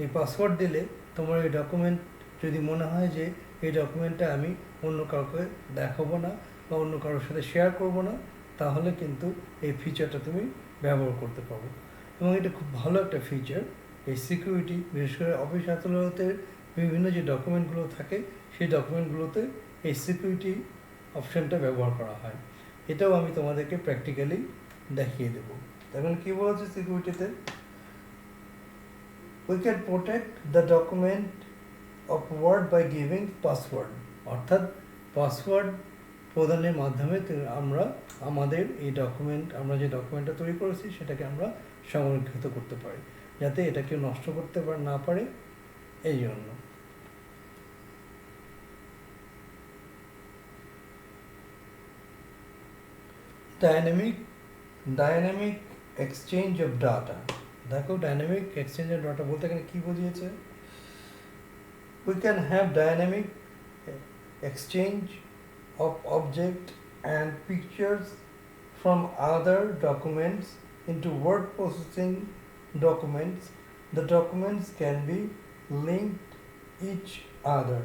এই পাসওয়ার্ড দিলে তোমার এই ডকুমেন্ট যদি মনে হয় যে এই ডকুমেন্টটা আমি অন্য কাউকে দেখাবো না বা অন্য কারোর সাথে শেয়ার করব না, তাহলে কিন্তু এই ফিচারটা তুমি ব্যবহার করতে পারো। এবং এটা খুব ভালো একটা ফিচার। এই সিকিউরিটি বিশেষ করে অফিস আদালতের বিভিন্ন যে ডকুমেন্টগুলো থাকে, সেই ডকুমেন্টগুলোতে এই সিকিউরিটি অপশানটা ব্যবহার করা হয়। এটাও আমি তোমাদেরকে প্র্যাকটিক্যালি দেখিয়ে দেব। এখন কী বলা হচ্ছে সিকিউরিটিতে, we can protect the document of word by giving password, অর্থাৎ পাসওয়ার্ড প্রদানের মাধ্যমে আমরা আমাদের এই আমরা যে ডকুমেন্টটা তৈরি করেছি সেটাকে আমরা সংরক্ষিত করতে পারি, যাতে এটা কেউ নষ্ট করতে না পারে। এই জন্য ডাইনামিক এক্সচেঞ্জ অফ ডাটা। দেখো, ডাইনামিক এক্সচেঞ্জ অফ ডাটা বলতে এখানে কী বুঝিয়েছে, we can have dynamic exchange of object and pictures from other documents into word processing documents. The documents can be linked each other.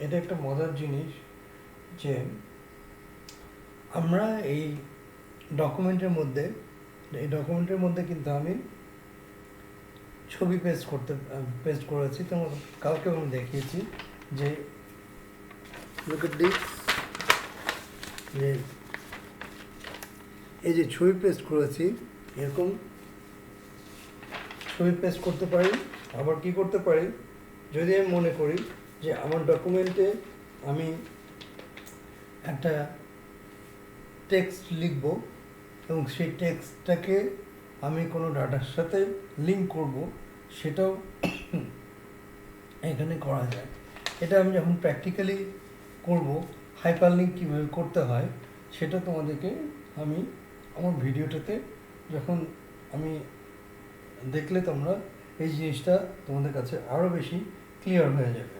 এটা একটা মজার জিনিস যে আমরা এই ডকুমেন্টের মধ্যে কিন্তু আমি ছবি পেস্ট করেছি। তোমার কাউকে আমি দেখিয়েছি যে look at this, যে এই যে ছবি পেস্ট করেছি, এরকম ছবি পেস্ট করতে পারি। আবার কি করতে পারি, যদি আমি মনে করি যে আমার ডকুমেন্টে আমি একটা টেক্সট লিখব এবং সেই টেক্সটটাকে আমি কোনো ডাটার সাথে লিঙ্ক করব, সেটাও এখানে করা যায়। এটা আমি যখন প্র্যাকটিক্যালি করব, হাইপার লিঙ্ক কীভাবে করতে হয় সেটা তোমাদেরকে আমি আমার ভিডিওটাতে যখন আমি দেখলে তোমরা এই জিনিসটা তোমাদের কাছে আরও বেশি ক্লিয়ার হয়ে যাবে।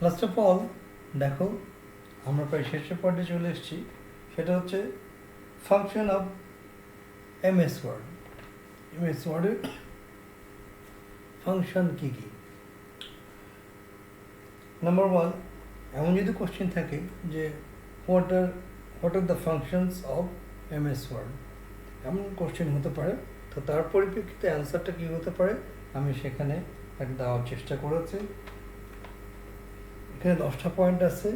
লাস্ট অফ অল দেখো, আমরা প্রায় শেষের পর্যায়ে চলে এসেছি। সেটা হচ্ছে ফাংশন অফ এমএস ওয়ার্ডের ফাংশন কী কী। নাম্বার 1, এমন যদি কোশ্চেন থাকে যে what are the functions of MS Word, এমন কোশ্চেন হতে পারে। তো তার পরিপ্রেক্ষিতে অ্যান্সারটা কী হতে পারে আমি সেখানে দেওয়ার চেষ্টা করেছি। এখানে 10টা পয়েন্ট আছে।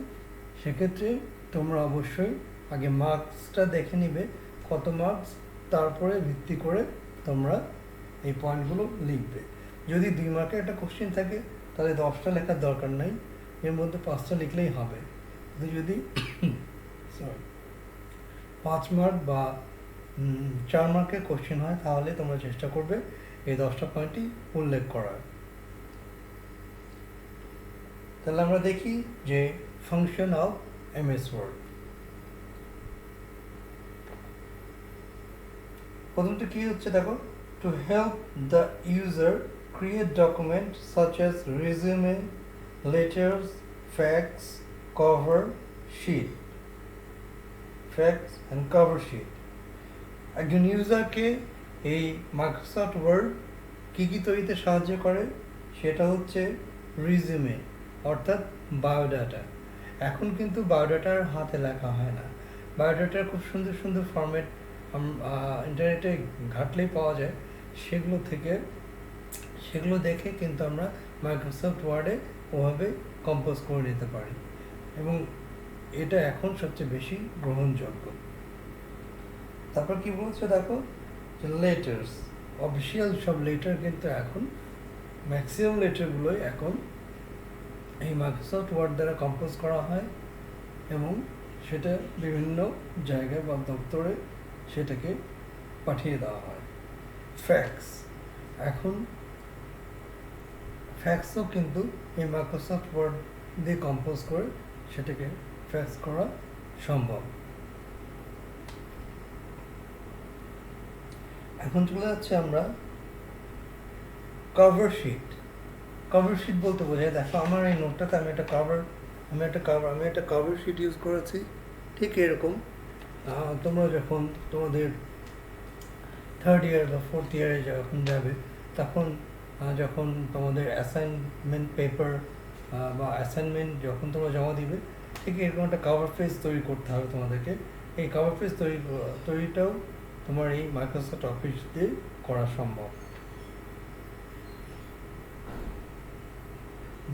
সেক্ষেত্রে তোমরা অবশ্যই আগে মার্কসটা দেখে নিবে কত মার্কস, তারপরে ভিত্তি করে তোমরা এই পয়েন্টগুলো লিখবে। যদি 2 মার্কের একটা কোশ্চেন থাকে তাহলে 10টা লেখার দরকার নাই, এর মধ্যে 5টা লিখলেই হবে। যদি 5 মার্ক বা 4 মার্কের কোশ্চেন হয় তাহলে তোমরা চেষ্টা করবে এই 10টা পয়েন্টই উল্লেখ করার। তাহলে আমরা দেখি যে ফাংশন অফ এমএস ওয়ার্ড। প্রথমটা কি হচ্ছে দেখো, to help the user create document such as resume, letters, fax, cover sheet, fax and cover sheet. একজন ইউজারকে এই মাইক্রোসফট ওয়ার্ড কী কী তৈরিতে সাহায্য করে, সেটা হচ্ছে রিজিউমে অর্থাৎ বায়োডাটা। এখন কিন্তু বায়োডাটার হাতে লেখা হয় না, বায়োডাটার খুব সুন্দর সুন্দর ফরম্যাট ইন্টারনেটে ঘাটলেই পাওয়া যায়, সেগুলো দেখে কিন্তু আমরা মাইক্রোসফট ওয়ার্ডে ওভাবে কম্পোজ করে নিতে পারি এবং এটা এখন সবচেয়ে বেশি গ্রহণযোগ্য। তারপর কি বলছে দেখো, যে লেটার্স, অফিসিয়াল সব লেটার কিন্তু এখন ম্যাক্সিমাম লেটারগুলোই এখন এই মাইক্রোসফট ওয়ার্ড দ্বারা কম্পোজ করা হয় এবং সেটা বিভিন্ন জায়গায় বা দপ্তরে সেটাকে পাঠিয়ে দেওয়া হয়। ফ্যাক্স, এখন ফ্যাক্সও কিন্তু এই মাইক্রোসফট ওয়ার্ড দিয়ে কম্পোজ করে সেটাকে ফ্যাক্স করা সম্ভব। এখন চলে যাচ্ছে আমরা কভার শিট। কভার শিট বলতে বোঝায়, দেখো আমার এই নোটটাতে আমি একটা কভার শিট ইউজ করেছি। ঠিক এরকম তোমরা যখন তোমাদের থার্ড ইয়ার বা ফোর্থ ইয়ারে যখন যাবে, তখন যখন তোমাদের অ্যাসাইনমেন্ট পেপার বা অ্যাসাইনমেন্ট যখন তোমরা জমা দিবে, ঠিক এরকম একটা কভার পেজ তৈরি করতে হবে তোমাদেরকে। এই কভার পেজ তৈরিটাও তোমার এই মাইক্রোসফট অফিস দিয়ে করা সম্ভব।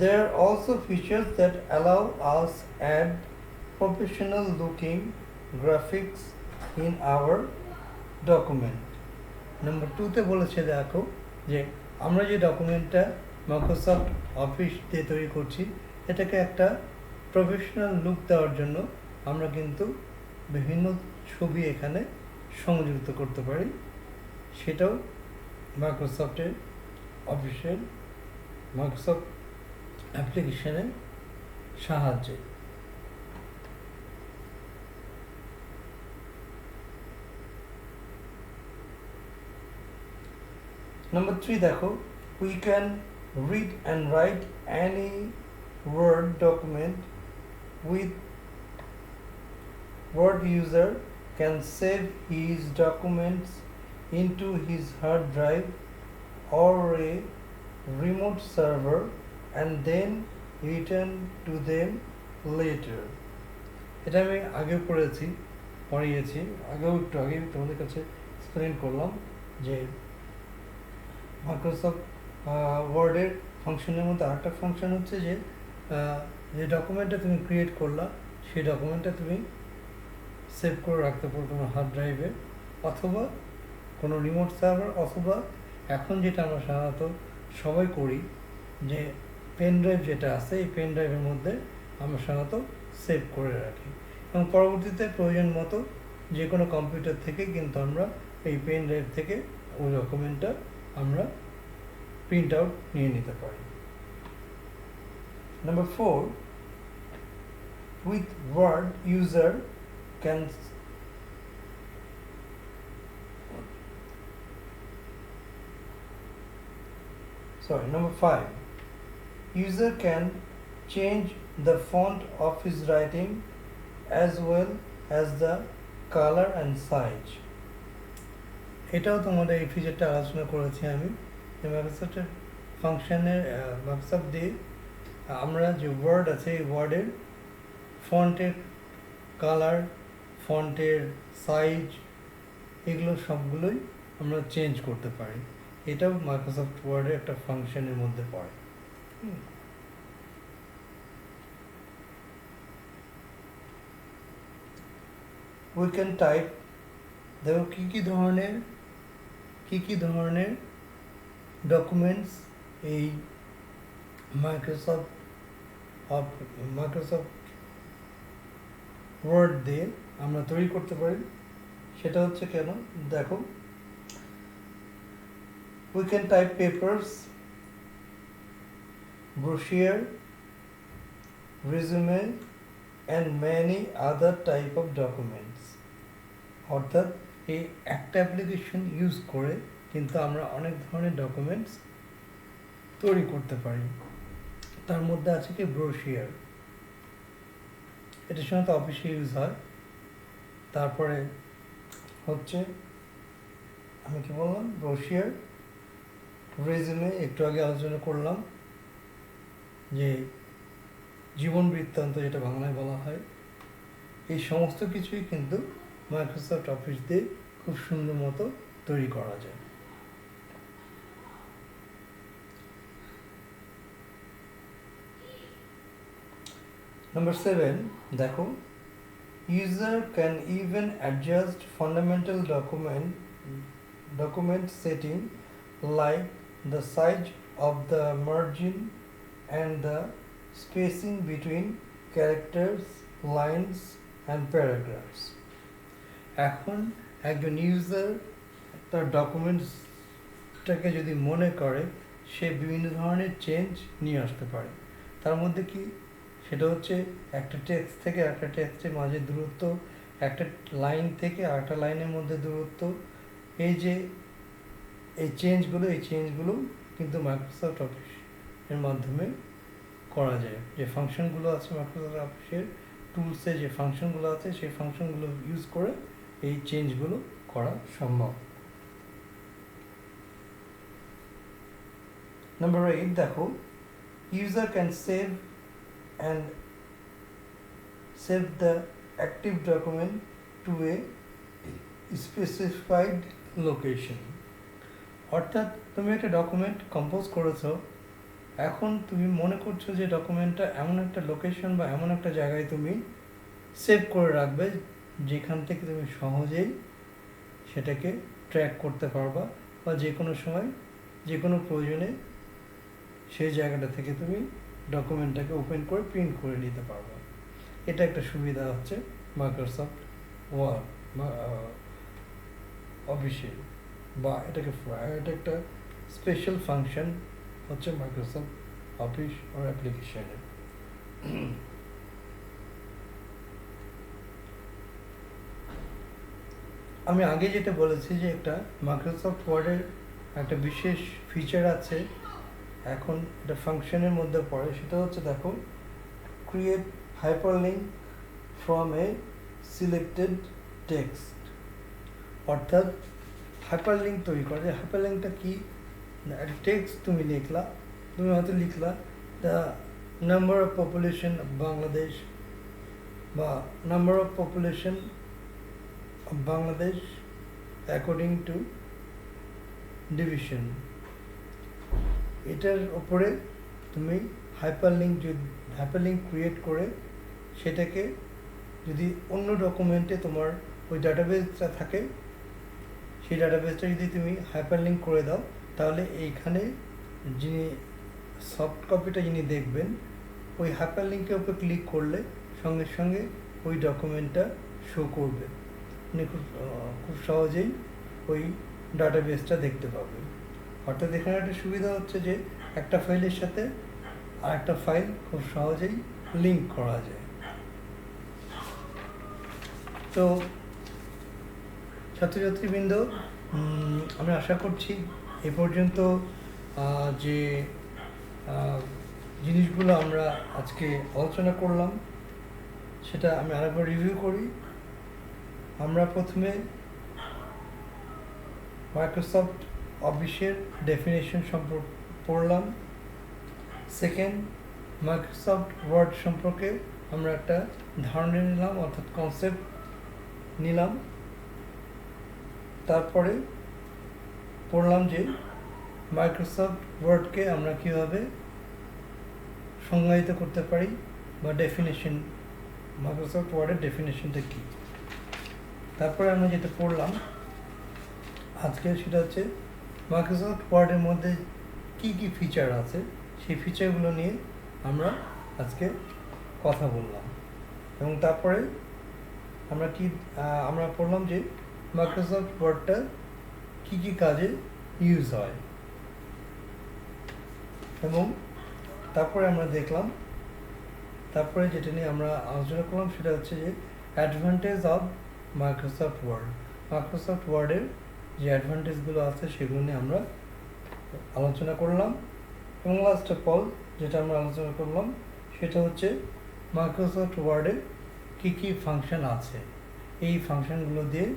There are also features that allow us add professional looking graphics in our document. Number 2-তে বলেছে দেখো যে আমরা যে ডকুমেন্টটা মাইক্রোসফট অফিস দিয়ে তৈরি করছি, এটাকে একটা প্রফেশনাল লুক দেওয়ার জন্য আমরা কিন্তু বিভিন্ন ছবি এখানে সংযুক্ত করতে পারি, সেটাও মাইক্রোসফটের অফিসের মাইক্রোসফট অ্যাপ্লিকেশনের সাহায্যে। Number 3 দেখো, we can read and write any Word document with Word. User can save his documents into his hard drive or a remote server and then return to them later. এটা আমি আগেও পড়িয়েছি আগেও তোমাদের কাছে explain করলাম যে Microsoft ওয়ার্ডের ফাংশনের মধ্যে আরেকটা ফাংশন হচ্ছে যে ডকুমেন্টটা তুমি ক্রিয়েট করলা, সেই ডকুমেন্টটা তুমি সেভ করে রাখতে পারো তোমার হার্ড ড্রাইভে অথবা কোনো রিমোট সার্ভার, অথবা এখন যেটা আমরা সাধারণত সবাই করি যে পেন ড্রাইভ যেটা আছে, এই পেন ড্রাইভের মধ্যে আমরা সাধারণত সেভ করে রাখি এবং পরবর্তীতে প্রয়োজন মতো যে কোনো কম্পিউটার থেকে কিন্তু আমরা এই পেন ড্রাইভ থেকে ওই ডকুমেন্টটা আমরা প্রিন্ট আউট নিয়ে নিতে পারি। Number 4, with Word user can Number 5, user can change the font of his writing as well as the color and size. এটাও তোমাদের এই ফিচারটা আলোচনা করেছি আমি, যে মাইক্রোসফটের ফাংশনের মাইক্রোসফট দিয়ে আমরা যে ওয়ার্ড আছে এই ওয়ার্ডের ফন্টের কালার, ফন্টের সাইজ, এগুলো সবগুলোই আমরা চেঞ্জ করতে পারি। এটাও মাইক্রোসফট ওয়ার্ডের একটা ফাংশনের মধ্যে পড়ে। We can type, দেখো কী কী ধরনের ডকুমেন্টস এই মাইক্রোসফট ওয়ার্ড দিয়ে আমরা তৈরি করতে পারি, সেটা হচ্ছে কেন দেখো, we can type papers, brochure, resume and many other type of documents. অর্থাৎ এই একটা অ্যাপ্লিকেশন ইউজ করে কিন্তু আমরা অনেক ধরনের ডকুমেন্টস তৈরি করতে পারি। তার মধ্যে আছে কি ব্রোশিয়ার, এটা সাধারণত অফিসে ইউজ হয়। তারপরে হচ্ছে আমি কি বললাম, ব্রোশিয়ার, রেজুমে একটু আগে আলোচনা করলাম যে জীবন বৃত্তান্ত যেটা বাংলায় বলা হয়, এই সমস্ত কিছুই কিন্তু মাইক্রোসফট অফিস দিয়ে খুব সুন্দর মতো তৈরি করা যায়। নাম্বার 7 দেখো, user can even adjust fundamental document setting like the size of the margin and the spacing between characters, lines and paragraphs. এখন একজন ইউজার তার ডকুমেন্টসটাকে যদি মনে করে, সে বিভিন্ন ধরনের চেঞ্জ নিয়ে আসতে পারে। তার মধ্যে কি, সেটা হচ্ছে একটা টেক্সট থেকে একটা টেক্সটের মাঝে দূরত্ব, একটা লাইন থেকে আরেকটা লাইনের মধ্যে দূরত্ব, এই যে এই চেঞ্জগুলো কিন্তু মাইক্রোসফট অফিস এর মাধ্যমে করা যায়। যে ফাংশনগুলো আছে মাইক্রোসফট অফিসের টুলসে, যে ফাংশনগুলো আছে সেই ফাংশনগুলো ইউজ করে এই চেঞ্জগুলো করা সম্ভব। নাম্বার 8 দেখো, user can save the active document to a specified location. অর্থাৎ তুমি একটা ডকুমেন্ট কম্পোজ করেছো, এখন তুমি মনে করছো যে ডকুমেন্টটা এমন একটা লোকেশন বা এমন একটা জায়গায় তুমি সেভ করে রাখবে যেখান থেকে তুমি সহজেই সেটাকে ট্র্যাক করতে পারবা, বা যে কোনো সময় যে কোনো প্রয়োজনে সেই জায়গাটা থেকে তুমি ডকুমেন্টটাকে ওপেন করে প্রিন্ট করে নিতে পারবা। এটা একটা সুবিধা হচ্ছে মাইক্রোসফট ওয়ার্ড অফিসে, বা এটা একটা স্পেশাল ফাংশন হচ্ছে মাইক্রোসফট অফিস ওর অ্যাপ্লিকেশনের। আমি আগে যেটা বলেছি যে একটা মাইক্রোসফট ওয়ার্ডের একটা বিশেষ ফিচার আছে, এখন এটা ফাংশনের মধ্যে পড়ে, সেটা হচ্ছে দেখো, create hyperlink from a selected text. অর্থাৎ হাইপারলিঙ্ক তৈরি করে। হাইপারলিঙ্কটা কি, একটা টেক্সট তুমি হয়তো লিখলা the number of population of Bangladesh, বা number of population of Bangladesh according to division. এটার ওপরে তুমি হাইপারলিঙ্ক ক্রিয়েট করে সেটাকে যদি অন্য ডকুমেন্টে তোমার ওই ডাটাবেসটা থাকে, সেই ডাটাবেসটা যদি তুমি হাইপারলিঙ্ক করে দাও, তাহলে এইখানে যিনি সফট কপিটা যিনি দেখবেন, ওই হাইপারলিঙ্কের উপর ক্লিক করলে সঙ্গে সঙ্গে ওই ডকুমেন্টটা শো করবে, উনি খুব সহজেই ওই ডাটাবেসটা দেখতে পাবেন। অর্থাৎ এখানে একটা সুবিধা হচ্ছে যে একটা ফাইলের সাথে আরেকটা ফাইল খুব সহজেই লিঙ্ক করা যায়। তো ছাত্রছাত্রীবৃন্দ, আমি আশা করছি এ পর্যন্ত যে জিনিসগুলো আমরা আজকে আলোচনা করলাম সেটা আমি আরেকবার রিভিউ করি। আমরা প্রথমে মাইক্রোসফট অফিসের ডেফিনেশন সম্পর্কে পড়লাম। সেকেন্ড, মাইক্রোসফট ওয়ার্ড সম্পর্কে আমরা একটা ধারণা নিলাম, অর্থাৎ কনসেপ্ট নিলাম। তারপরে পড়লাম যে মাইক্রোসফট ওয়ার্ডকে আমরা কীভাবে সংজ্ঞায়িত করতে পারি, বা ডেফিনেশন, মাইক্রোসফট ওয়ার্ডের ডেফিনেশনটা কী। তারপরে আমরা যেটা পড়লাম আজকে সেটা হচ্ছে মাইক্রোসফট ওয়ার্ডের মধ্যে কী কী ফিচার আছে, সেই ফিচারগুলো নিয়ে আমরা আজকে কথা বললাম। এবং তারপরে আমরা পড়লাম যে মাইক্রোসফট ওয়ার্ডটা কী কী কাজে ইউজ হয়। এবং তারপরে আমরা দেখলাম, তারপরে যেটা নিয়ে আমরা আলোচনা করলাম সেটা হচ্ছে যে advantage of Microsoft Word, Microsoft ওয়ার্ডের যে অ্যাডভান্টেজগুলো আছে সেগুলো নিয়ে আমরা আলোচনা করলাম। এবং লাস্ট অফ অল যেটা আমরা আলোচনা করলাম সেটা হচ্ছে মাইক্রোসফট ওয়ার্ডে কী কী ফাংশন আছে, এই ফাংশনগুলো দিয়ে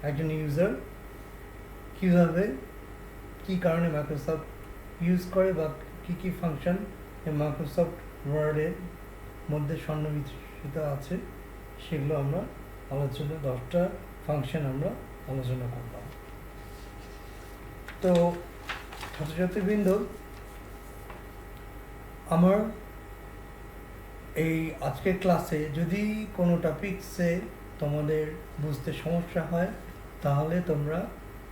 একজন ইউজার কীভাবে কী কারণে মাইক্রোসফট ইউজ করে বা কী কী ফাংশন মাইক্রোসফট ওয়ার্ডের মধ্যে সন্নিবেশিত আছে সেগুলো আমরা আলোচনা 10টা ফাংশন আমরা আলোচনা করলাম। তো ছাত্রছাত্রীবৃন্দ, আমার এই আজকের ক্লাসে যদি কোনো টপিকসে তোমাদের বুঝতে সমস্যা হয় তাহলে তোমরা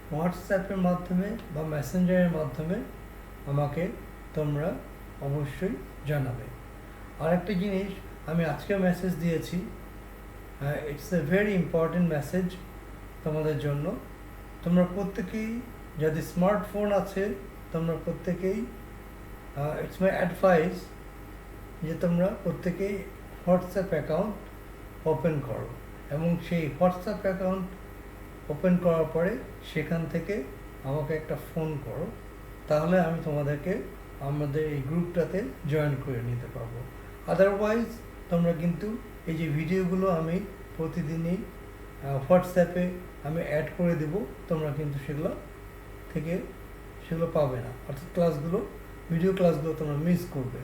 হোয়াটসঅ্যাপের মাধ্যমে বা মেসেঞ্জারের মাধ্যমে আমাকে তোমরা অবশ্যই জানাবে। আরেকটা জিনিস আমি আজকে মেসেজ দিয়েছি, it's a very important message তোমাদের জন্য। তোমরা প্রত্যেকেই যদি স্মার্টফোন আছে তোমরা প্রত্যেকেই ইটস মাই অ্যাডভাইস যে তোমরা প্রত্যেকেই হোয়াটসঅ্যাপ অ্যাকাউন্ট ওপেন করো এবং সেই হোয়াটসঅ্যাপ অ্যাকাউন্ট ওপেন করার পরে সেখান থেকে আমাকে একটা ফোন করো, তাহলে আমি তোমাদেরকে আমাদের এই গ্রুপটাতে জয়েন করে নিতে পারবো। আদারওয়াইজ তোমরা কিন্তু এই যে ভিডিওগুলো আমি প্রতিদিনই হোয়াটসঅ্যাপে আমি অ্যাড করে দেব, তোমরা কিন্তু সেগুলো পাবে না, অর্থাৎ ভিডিও ক্লাসগুলো তোমরা মিস করবে।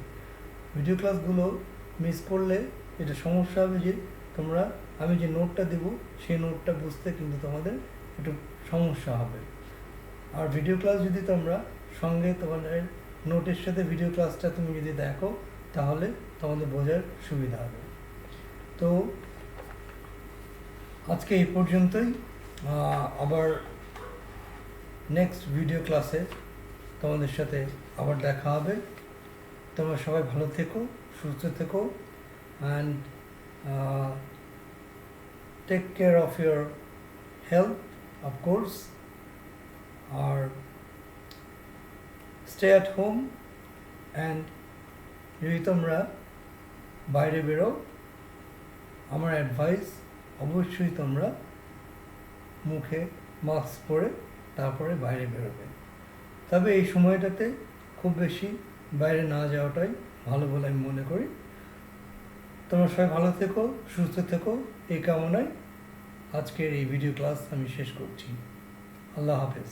ভিডিও ক্লাসগুলো মিস করলে এটা সমস্যা হবে যে তোমরা আমি যে নোটটা দেব সেই নোটটা বুঝতে কিন্তু তোমাদের একটু সমস্যা হবে। আর ভিডিও ক্লাস যদি তোমরা সঙ্গে তোমাদের নোটের সাথে ভিডিও ক্লাসটা তুমি যদি দেখো তাহলে তোমাদের বোঝার সুবিধা হবে। তো আজকে এই পর্যন্তই, আবার নেক্সট ভিডিও ক্লাসে তোমাদের সাথে আবার দেখা হবে। তোমরা সবাই ভালো থেকো, সুস্থ থেকো, and take care of your health of course, আর স্টে অ্যাট হোম। অ্যান্ড যদি তোমরা বাইরে বেরো, আমার অ্যাডভাইস অবশ্যই তোমরা মুখে মাস্ক পরে তারপরে বাইরে বেরোবে। তবে এই সময়টাতে খুব বেশি বাইরে না যাওয়াটাই ভালো বলে আমি মনে করি। তোমরা সবাই ভালো থেকো, সুস্থ থেকো, এই কামনায় আজকের এই ভিডিও ক্লাস আমি শেষ করছি। আল্লাহ হাফেজ।